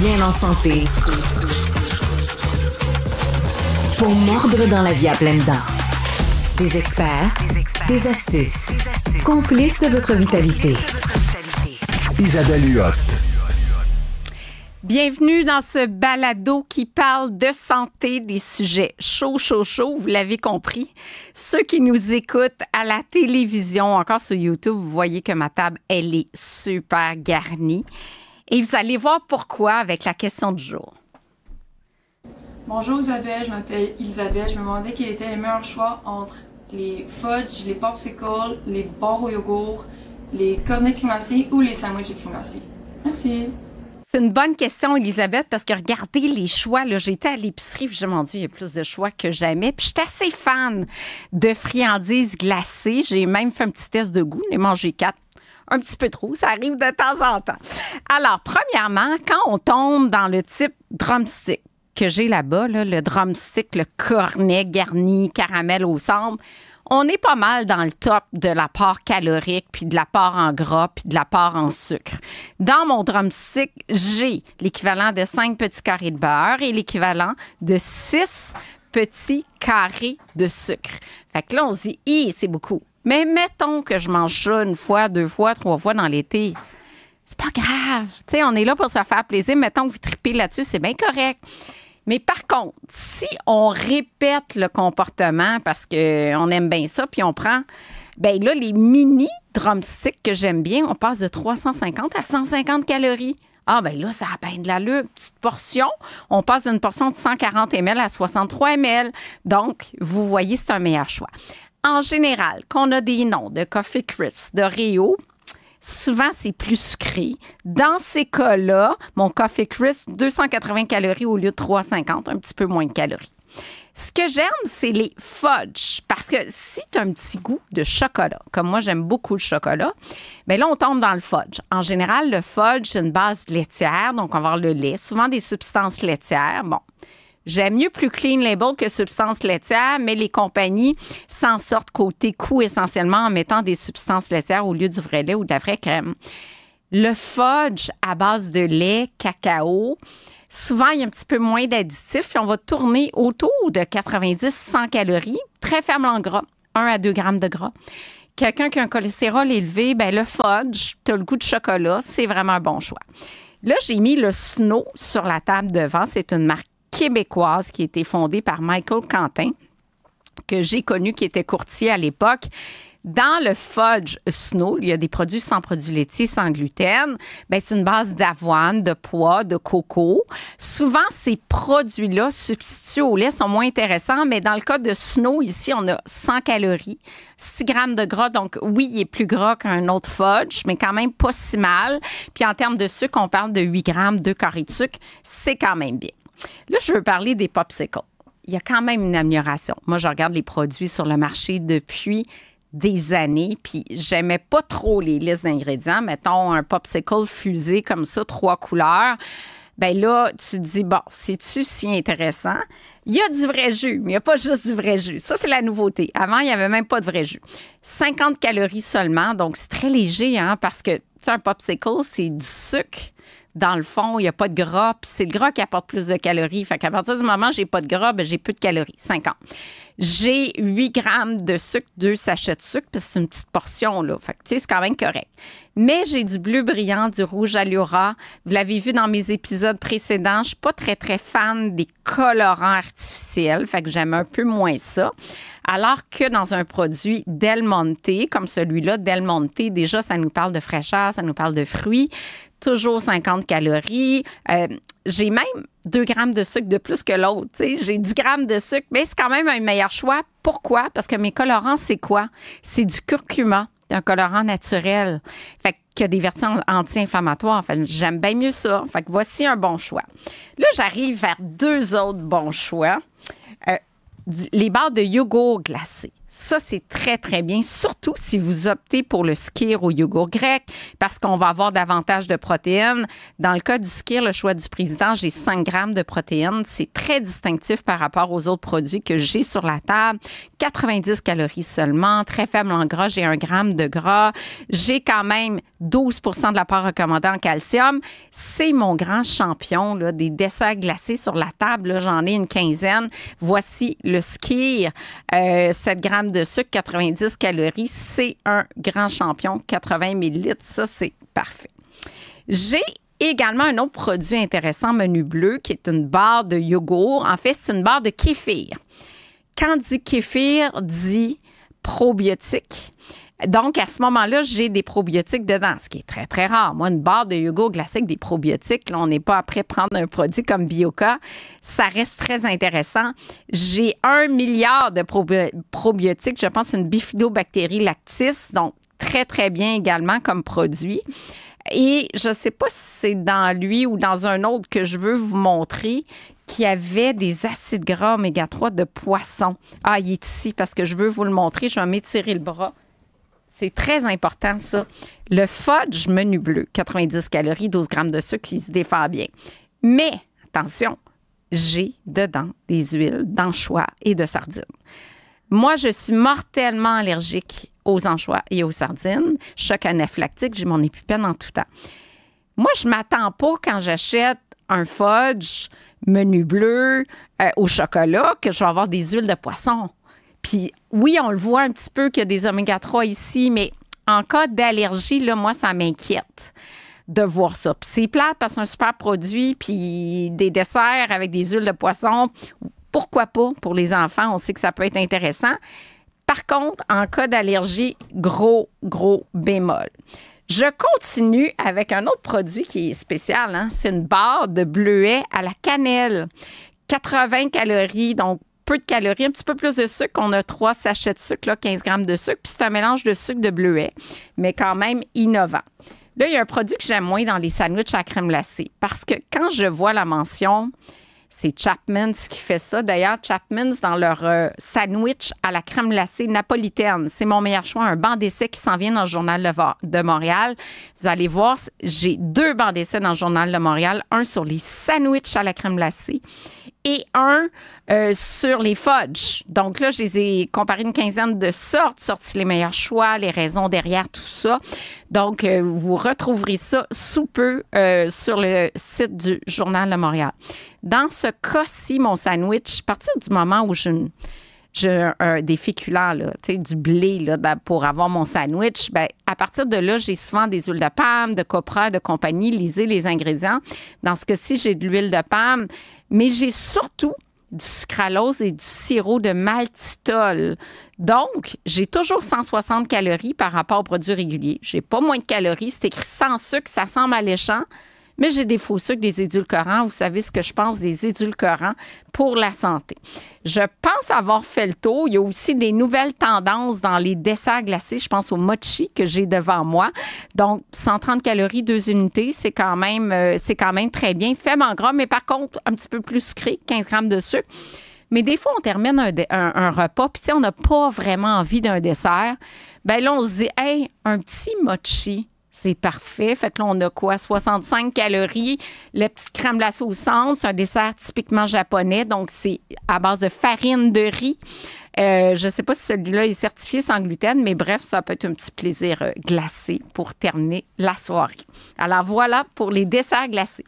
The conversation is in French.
bien en santé. Pour mordre dans la vie à pleines dents. Des experts, des astuces, complices de votre vitalité. Isabelle Huot. Bienvenue dans ce balado qui parle de santé, des sujets chauds, vous l'avez compris. Ceux qui nous écoutent à la télévision, encore sur YouTube, vous voyez que ma table, elle est super garnie. Et vous allez voir pourquoi avec la question du jour. Bonjour Isabelle, je m'appelle Isabelle. Je me demandais quel était le meilleur choix entre les fudge, les popsicles, les barres au yogourt, les cornets climaciers ou les sandwichs climaciers. Merci. C'est une bonne question, Elisabeth, parce que regardez les choix. Là, j'étais à l'épicerie, puis mon Dieu, il y a plus de choix que jamais. Puis j'étais assez fan de friandises glacées. J'ai même fait un petit test de goût. J'ai mangé 4. Un petit peu trop, ça arrive de temps en temps. Alors, premièrement, quand on tombe dans le type drumstick que j'ai là-bas, là, le drumstick, le cornet garni, caramel au centre, on est pas mal dans le top de l'apport calorique, puis de l'apport en gras, puis de l'apport en sucre. Dans mon drumstick, j'ai l'équivalent de 5 petits carrés de beurre et l'équivalent de 6 petits carrés de sucre. Fait que là, on se dit, c'est beaucoup. Mais mettons que je mange ça une fois, 2 fois, 3 fois dans l'été. C'est pas grave. Tu sais, on est là pour se faire plaisir. Mettons que vous tripez là-dessus, c'est bien correct. Mais par contre, si on répète le comportement parce qu'on aime bien ça, puis on prend, bien là, les mini drumsticks que j'aime bien, on passe de 350 à 150 calories. Ah, bien là, ça a bien de l'allure. Petite portion, on passe d'une portion de 140 ml à 63 ml. Donc, vous voyez, c'est un meilleur choix. En général, qu'on a des noms de Coffee Crisp, de Rio, souvent, c'est plus sucré. Dans ces cas-là, mon Coffee Crisp, 280 calories au lieu de 350, un petit peu moins de calories. Ce que j'aime, c'est les fudge, parce que si tu as un petit goût de chocolat, comme moi, j'aime beaucoup le chocolat, bien là, on tombe dans le fudge. En général, le fudge, c'est une base laitière, donc on va avoir le lait, souvent des substances laitières. Bon, j'aime mieux plus clean label que substances laitières, mais les compagnies s'en sortent côté coût essentiellement en mettant des substances laitières au lieu du vrai lait ou de la vraie crème. Le fudge à base de lait, cacao, souvent il y a un petit peu moins d'additifs, puis on va tourner autour de 90-100 calories, très faible en gras, 1 à 2 grammes de gras. Quelqu'un qui a un cholestérol élevé, bien le fudge, tu as le goût de chocolat, c'est vraiment un bon choix. Là, j'ai mis le Snow sur la table devant, c'est une marque québécoise qui a été fondée par Michael Quentin, que j'ai connu, qui était courtier à l'époque. Dans le fudge Snow, il y a des produits sans produits laitiers, sans gluten. Bien, c'est une base d'avoine, de pois, de coco. Souvent, ces produits-là, substitués au lait, sont moins intéressants, mais dans le cas de Snow, ici, on a 100 calories, 6 grammes de gras. Donc, oui, il est plus gras qu'un autre fudge, mais quand même pas si mal. Puis, en termes de sucre, on parle de 8 grammes, 2 carrés de sucre. C'est quand même bien. Là, je veux parler des popsicles. Il y a quand même une amélioration. Moi, je regarde les produits sur le marché depuis des années, puis j'aimais pas trop les listes d'ingrédients. Mettons un popsicle fusé comme ça, 3 couleurs. Bien là, tu te dis, bon, c'est-tu si intéressant? Il y a du vrai jus, mais il n'y a pas juste du vrai jus. Ça, c'est la nouveauté. Avant, il n'y avait même pas de vrai jus. 50 calories seulement, donc c'est très léger, hein, parce que, tu sais, un popsicle, c'est du sucre. Dans le fond, il n'y a pas de gras, puis c'est le gras qui apporte plus de calories. Fait qu'à partir du moment où j'ai pas de gras, ben j'ai peu de calories, 50. J'ai 8 grammes de sucre, 2 sachets de sucre, puis c'est une petite portion, là. Fait que, tu sais, c'est quand même correct. Mais j'ai du bleu brillant, du rouge Allura. Vous l'avez vu dans mes épisodes précédents, je suis pas très, très fan des colorants artificiels. Fait que j'aime un peu moins ça. Alors que dans un produit Del Monte, comme celui-là, Del Monte, déjà, ça nous parle de fraîcheur, ça nous parle de fruits. Toujours 50 calories. J'ai même 2 grammes de sucre de plus que l'autre. T'sais. J'ai 10 grammes de sucre, mais c'est quand même un meilleur choix. Pourquoi? Parce que mes colorants, c'est quoi? C'est du curcuma, un colorant naturel. Fait qu'il y a des versions anti-inflammatoires. Fait, j'aime bien mieux ça. Fait que voici un bon choix. Là, j'arrive vers 2 autres bons choix. Les barres de yogourt glacé. Ça, c'est très, très bien, surtout si vous optez pour le skyr au yogourt grec, parce qu'on va avoir davantage de protéines. Dans le cas du skyr, le choix du président, j'ai 5 grammes de protéines. C'est très distinctif par rapport aux autres produits que j'ai sur la table. 90 calories seulement, très faible en gras, j'ai 1 gramme de gras. J'ai quand même 12 de l'apport recommandé en calcium. C'est mon grand champion là, des desserts glacés sur la table. Là, j'en ai une quinzaine. Voici le skyr, 7 grammes de sucre, 90 calories. C'est un grand champion, 80 ml. Ça, c'est parfait. J'ai également un autre produit intéressant, Menu Bleu, qui est une barre de yogourt. En fait, c'est une barre de kéfir. Quand dit kéfir, dit probiotique. Donc, à ce moment-là, j'ai des probiotiques dedans, ce qui est très, très rare. Moi, une barre de yogourt glacé avec des probiotiques, là, on n'est pas après prendre un produit comme Bioca. Ça reste très intéressant. J'ai 1 milliard de probiotiques. Je pense une bifidobactérie lactis, donc très, très bien également comme produit. Et je ne sais pas si c'est dans lui ou dans un autre que je veux vous montrer qu'il y avait des acides gras oméga 3 de poisson. Ah, il est ici parce que je veux vous le montrer. Je vais m'étirer le bras. C'est très important, ça. Le fudge Menu Bleu, 90 calories, 12 grammes de sucre, il se défend bien. Mais, attention, j'ai dedans des huiles d'anchois et de sardines. Moi, je suis mortellement allergique aux anchois et aux sardines. Choc anaphylactique, j'ai mon épipène en tout temps. Moi, je ne m'attends pas quand j'achète un fudge Menu Bleu au chocolat que je vais avoir des huiles de poisson. Puis oui, on le voit un petit peu qu'il y a des oméga 3 ici, mais en cas d'allergie, là, moi, ça m'inquiète de voir ça. Puis c'est plate parce que c'est un super produit, puis des desserts avec des huiles de poisson, pourquoi pas pour les enfants? On sait que ça peut être intéressant. Par contre, en cas d'allergie, gros bémol. Je continue avec un autre produit qui est spécial. Hein? C'est une barre de bleuets à la cannelle. 80 calories, donc peu de calories, un petit peu plus de sucre. On a 3 sachets de sucre, là, 15 grammes de sucre. Puis c'est un mélange de sucre de bleuet, mais quand même innovant. Là, il y a un produit que j'aime moins dans les sandwichs à la crème glacée. Parce que quand je vois la mention, c'est Chapman's qui fait ça. D'ailleurs, Chapman's, dans leur sandwich à la crème glacée napolitaine, c'est mon meilleur choix. Un banc d'essai qui s'en vient dans le Journal de Montréal. Vous allez voir, j'ai 2 bancs d'essai dans le Journal de Montréal. Un sur les sandwichs à la crème glacée et un sur les fudge. Donc là, je les ai comparés une quinzaine de sortes, sorti les meilleurs choix, les raisons derrière tout ça. Donc, vous retrouverez ça sous peu sur le site du Journal de Montréal. Dans ce cas-ci, mon sandwich, à partir du moment où j'ai des féculents, là, du blé là, pour avoir mon sandwich, bien, à partir de là, j'ai souvent des huiles de palme, de copra, de compagnie. Lisez les ingrédients. Dans ce cas-ci, j'ai de l'huile de palme, mais j'ai surtout du sucralose et du sirop de maltitol. Donc, j'ai toujours 160 calories par rapport aux produits réguliers. J'ai pas moins de calories. C'est écrit sans sucre, ça semble alléchant. Mais j'ai des faux sucres, des édulcorants. Vous savez ce que je pense des édulcorants pour la santé. Je pense avoir fait le tour. Il y a aussi des nouvelles tendances dans les desserts glacés. Je pense au mochi que j'ai devant moi. Donc, 130 calories, 2 unités, c'est quand même très bien. Faible en gras, mais par contre, un petit peu plus sucré, 15 grammes de sucre. Mais des fois, on termine un repas, puis on n'a pas vraiment envie d'un dessert. Bien là, on se dit, hey, un petit mochi. C'est parfait. Fait que là, on a quoi? 65 calories. La petite crème glacée au centre, c'est un dessert typiquement japonais. Donc, c'est à base de farine de riz. Je ne sais pas si celui-là est certifié sans gluten, mais bref, ça peut être un petit plaisir glacé pour terminer la soirée. Alors, voilà pour les desserts glacés.